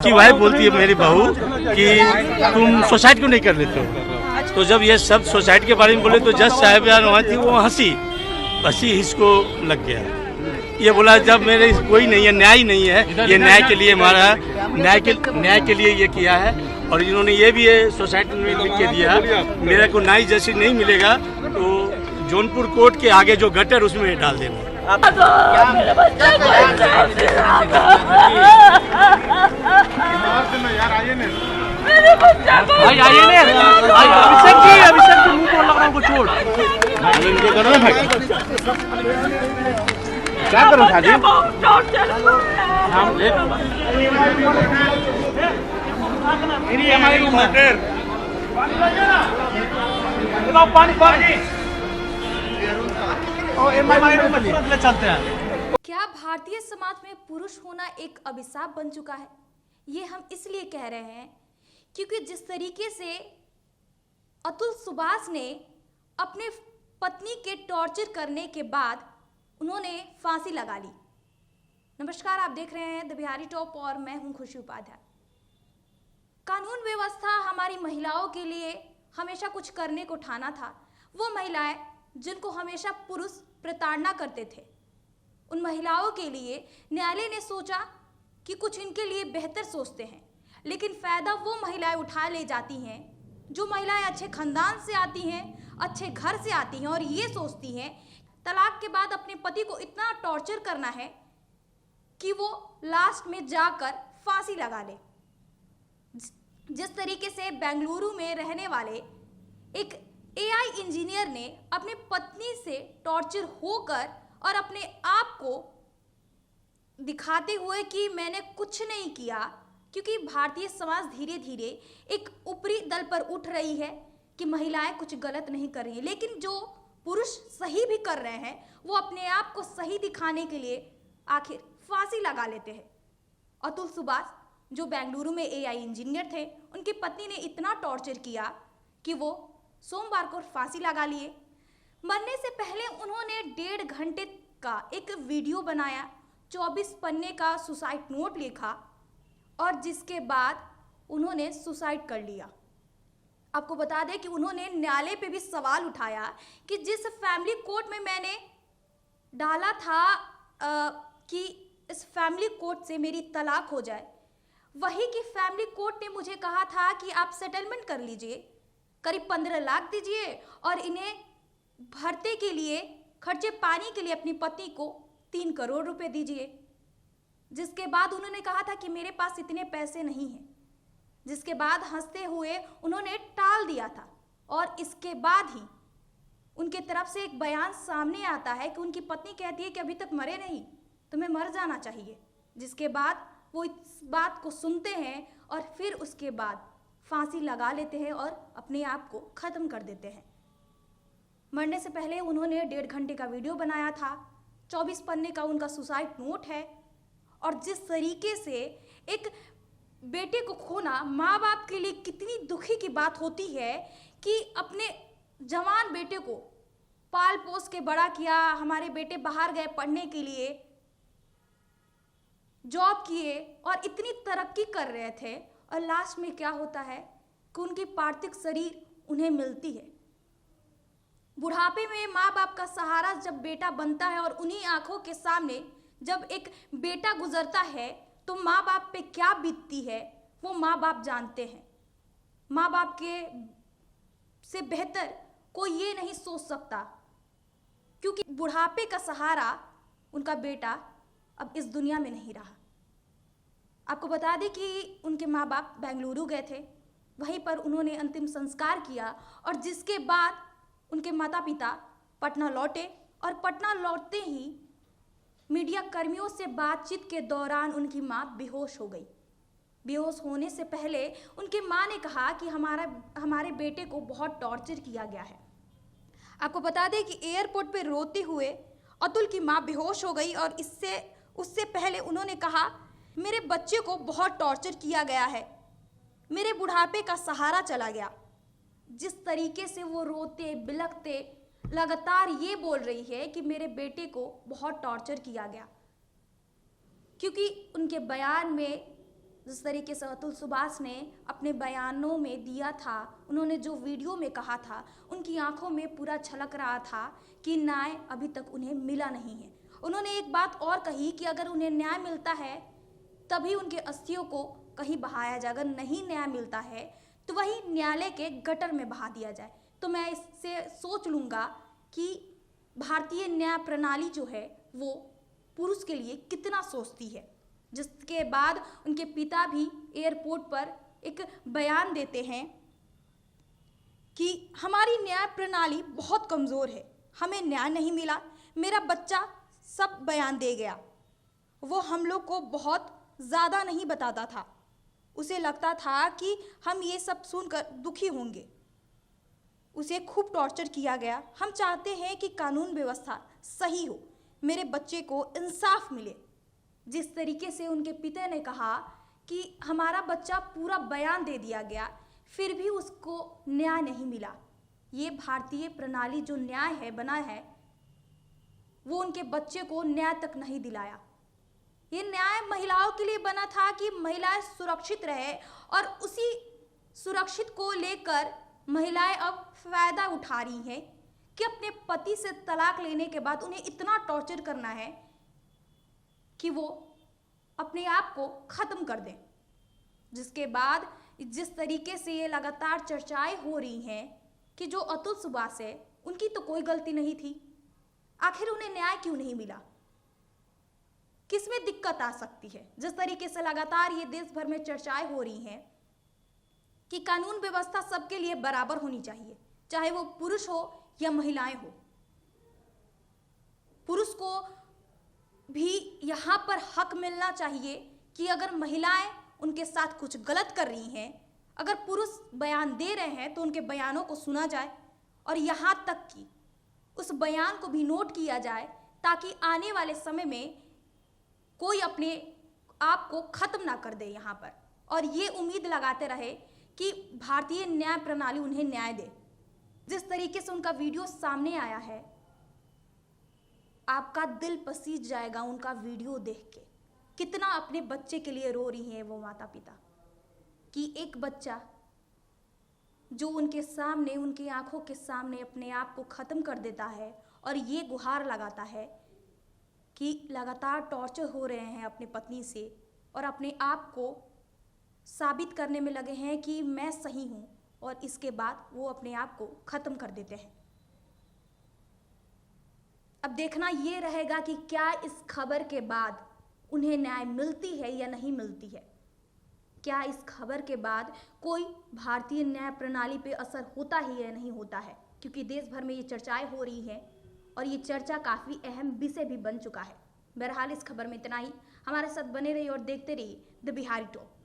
की वाइफ बोलती है मेरी बहू कि तुम सुसाइड क्यों नहीं कर लेते हो। तो जब ये सब सुसाइड के बारे में बोले तो जज साहिबान वहाँ थी, वो हंसी इसको लग गया। ये बोला जब मेरे कोई नहीं है, न्याय नहीं है, ये न्याय के लिए हमारा न्याय के लिए ये किया है। और इन्होंने ये भी सोसाइटी में लिख के दिया मेरे को न्याय जैसे नहीं मिलेगा तो जौनपुर कोर्ट के आगे जो गटर उसमें डाल देना। भाई आइए अभिषेक जी मुंह तोड़ लग रहा हमको चोट। इनके करो ना भाई, क्या करो शादी चलते हैं। क्या भारतीय समाज में पुरुष होना एक अभिशाप बन चुका है? ये हम इसलिए कह रहे हैं क्योंकि जिस तरीके से अतुल सुभाष ने अपने पत्नी के टॉर्चर करने के बाद उन्होंने फांसी लगा ली। नमस्कार, आप देख रहे हैं द बिहारी टॉप और मैं हूं खुशी उपाध्याय। कानून व्यवस्था हमारी महिलाओं के लिए हमेशा कुछ करने को ठाना था। वो महिलाएं जिनको हमेशा पुरुष प्रताड़ना करते थे, उन महिलाओं के लिए न्यायालय ने सोचा कि कुछ इनके लिए बेहतर सोचते हैं। लेकिन फायदा वो महिलाएं उठा ले जाती हैं जो महिलाएं अच्छे खानदान से आती हैं, अच्छे घर से आती हैं और ये सोचती हैं तलाक के बाद अपने पति को इतना टॉर्चर करना है कि वो लास्ट में जाकर फांसी लगा ले। जिस तरीके से बेंगलुरु में रहने वाले एक एआई इंजीनियर ने अपनी पत्नी से टॉर्चर होकर और अपने आप को दिखाते हुए कि मैंने कुछ नहीं किया, क्योंकि भारतीय समाज धीरे धीरे एक ऊपरी दल पर उठ रही है कि महिलाएं कुछ गलत नहीं कर रही हैं, लेकिन जो पुरुष सही भी कर रहे हैं वो अपने आप को सही दिखाने के लिए आखिर फांसी लगा लेते हैं। अतुल सुभाष जो बेंगलुरु में एआई इंजीनियर थे, उनकी पत्नी ने इतना टॉर्चर किया कि वो सोमवार को फांसी लगा लिए। मरने से पहले उन्होंने 1.5 घंटे का एक वीडियो बनाया, 24 पन्ने का सुसाइड नोट लिखा और जिसके बाद उन्होंने सुसाइड कर लिया। आपको बता दें कि उन्होंने न्यायालय पे भी सवाल उठाया कि जिस फैमिली कोर्ट में मैंने डाला था कि इस फैमिली कोर्ट से मेरी तलाक हो जाए, वही की फैमिली कोर्ट ने मुझे कहा था कि आप सेटलमेंट कर लीजिए, करीब 15 लाख दीजिए और इन्हें भरते के लिए, खर्चे पानी के लिए अपनी पत्नी को 3 करोड़ रुपए दीजिए। जिसके बाद उन्होंने कहा था कि मेरे पास इतने पैसे नहीं हैं, जिसके बाद हंसते हुए उन्होंने टाल दिया था। और इसके बाद ही उनके तरफ से एक बयान सामने आता है कि उनकी पत्नी कहती है कि अभी तक मरे नहीं, तुम्हें मर जाना चाहिए। जिसके बाद वो इस बात को सुनते हैं और फिर उसके बाद फांसी लगा लेते हैं और अपने आप को ख़त्म कर देते हैं। मरने से पहले उन्होंने 1.5 घंटे का वीडियो बनाया था, 24 पन्ने का उनका सुसाइड नोट है। और जिस तरीके से एक बेटे को खोना माँ बाप के लिए कितनी दुखी की बात होती है कि अपने जवान बेटे को पाल पोस के बड़ा किया, हमारे बेटे बाहर गए पढ़ने के लिए, जॉब किए और इतनी तरक्की कर रहे थे और लास्ट में क्या होता है कि उनकी पार्थिव शरीर उन्हें मिलती है। बुढ़ापे में माँ बाप का सहारा जब बेटा बनता है और उन्हीं आंखों के सामने जब एक बेटा गुजरता है तो माँ बाप पे क्या बीतती है वो माँ बाप जानते हैं। माँ बाप के से बेहतर कोई ये नहीं सोच सकता, क्योंकि बुढ़ापे का सहारा उनका बेटा अब इस दुनिया में नहीं रहा। आपको बता दें कि उनके माँ बाप बेंगलुरु गए थे, वहीं पर उन्होंने अंतिम संस्कार किया और जिसके बाद उनके माता पिता पटना लौटे और पटना लौटते ही मीडिया कर्मियों से बातचीत के दौरान उनकी माँ बेहोश हो गई। बेहोश होने से पहले उनकी माँ ने कहा कि हमारे बेटे को बहुत टॉर्चर किया गया है। आपको बता दें कि एयरपोर्ट पर रोते हुए अतुल की माँ बेहोश हो गई और उससे पहले उन्होंने कहा मेरे बच्चे को बहुत टॉर्चर किया गया है, मेरे बुढ़ापे का सहारा चला गया। जिस तरीके से वो रोते बिलखते लगातार ये बोल रही है कि मेरे बेटे को बहुत टॉर्चर किया गया, क्योंकि उनके बयान में जिस तरीके से अतुल सुभाष ने अपने बयानों में दिया था, उन्होंने जो वीडियो में कहा था, उनकी आंखों में पूरा झलक रहा था कि न्याय अभी तक उन्हें मिला नहीं है। उन्होंने एक बात और कही कि अगर उन्हें न्याय मिलता है तभी उनके अस्थियों को कहीं बहाया जाए, अगर नहीं न्याय मिलता है तो वही न्यायालय के गटर में बहा दिया जाए। तो मैं इससे सोच लूँगा कि भारतीय न्याय प्रणाली जो है वो पुरुष के लिए कितना सोचती है। जिसके बाद उनके पिता भी एयरपोर्ट पर एक बयान देते हैं कि हमारी न्याय प्रणाली बहुत कमज़ोर है, हमें न्याय नहीं मिला, मेरा बच्चा सब बयान दे गया, वो हम लोग को बहुत ज़्यादा नहीं बताता था, उसे लगता था कि हम ये सब सुनकर दुखी होंगे, उसे खूब टॉर्चर किया गया। हम चाहते हैं कि कानून व्यवस्था सही हो, मेरे बच्चे को इंसाफ मिले। जिस तरीके से उनके पिता ने कहा कि हमारा बच्चा पूरा बयान दे दिया गया, फिर भी उसको न्याय नहीं मिला। ये भारतीय प्रणाली जो न्याय है बना है, वो उनके बच्चे को न्याय तक नहीं दिलाया। ये न्याय महिलाओं के लिए बना था कि महिलाएं सुरक्षित रहे, और उसी सुरक्षित को लेकर महिलाएं अब फायदा उठा रही हैं कि अपने पति से तलाक लेने के बाद उन्हें इतना टॉर्चर करना है कि वो अपने आप को ख़त्म कर दें। जिसके बाद जिस तरीके से ये लगातार चर्चाएं हो रही हैं कि जो अतुल सुभाष है उनकी तो कोई गलती नहीं थी, आखिर उन्हें न्याय क्यों नहीं मिला, किसमें दिक्कत आ सकती है। जिस तरीके से लगातार ये देश भर में चर्चाएं हो रही हैं कि कानून व्यवस्था सबके लिए बराबर होनी चाहिए, चाहे वो पुरुष हो या महिलाएं हो। पुरुष को भी यहाँ पर हक मिलना चाहिए कि अगर महिलाएं उनके साथ कुछ गलत कर रही हैं, अगर पुरुष बयान दे रहे हैं तो उनके बयानों को सुना जाए, और यहाँ तक कि उस बयान को भी नोट किया जाए ताकि आने वाले समय में कोई अपने आप को ख़त्म ना कर दे यहाँ पर, और ये उम्मीद लगाते रहे कि भारतीय न्याय प्रणाली उन्हें न्याय दे। जिस तरीके से उनका वीडियो सामने आया है, आपका दिल पसीज जाएगा उनका वीडियो देख के, कितना अपने बच्चे के लिए रो रही हैं वो माता पिता, कि एक बच्चा जो उनके सामने, उनकी आंखों के सामने अपने आप को ख़त्म कर देता है और ये गुहार लगाता है कि लगातार टॉर्चर हो रहे हैं अपने पत्नी से, और अपने आप को साबित करने में लगे हैं कि मैं सही हूँ, और इसके बाद वो अपने आप को ख़त्म कर देते हैं। अब देखना ये रहेगा कि क्या इस खबर के बाद उन्हें न्याय मिलती है या नहीं मिलती है। क्या इस खबर के बाद कोई भारतीय न्याय प्रणाली पे असर होता ही या नहीं होता है, क्योंकि देश भर में ये चर्चाएं हो रही हैं और ये चर्चा काफ़ी अहम विषय भी बन चुका है। बहरहाल इस खबर में इतना ही। हमारे साथ बने रहिए और देखते रहिए द बिहारी टॉक।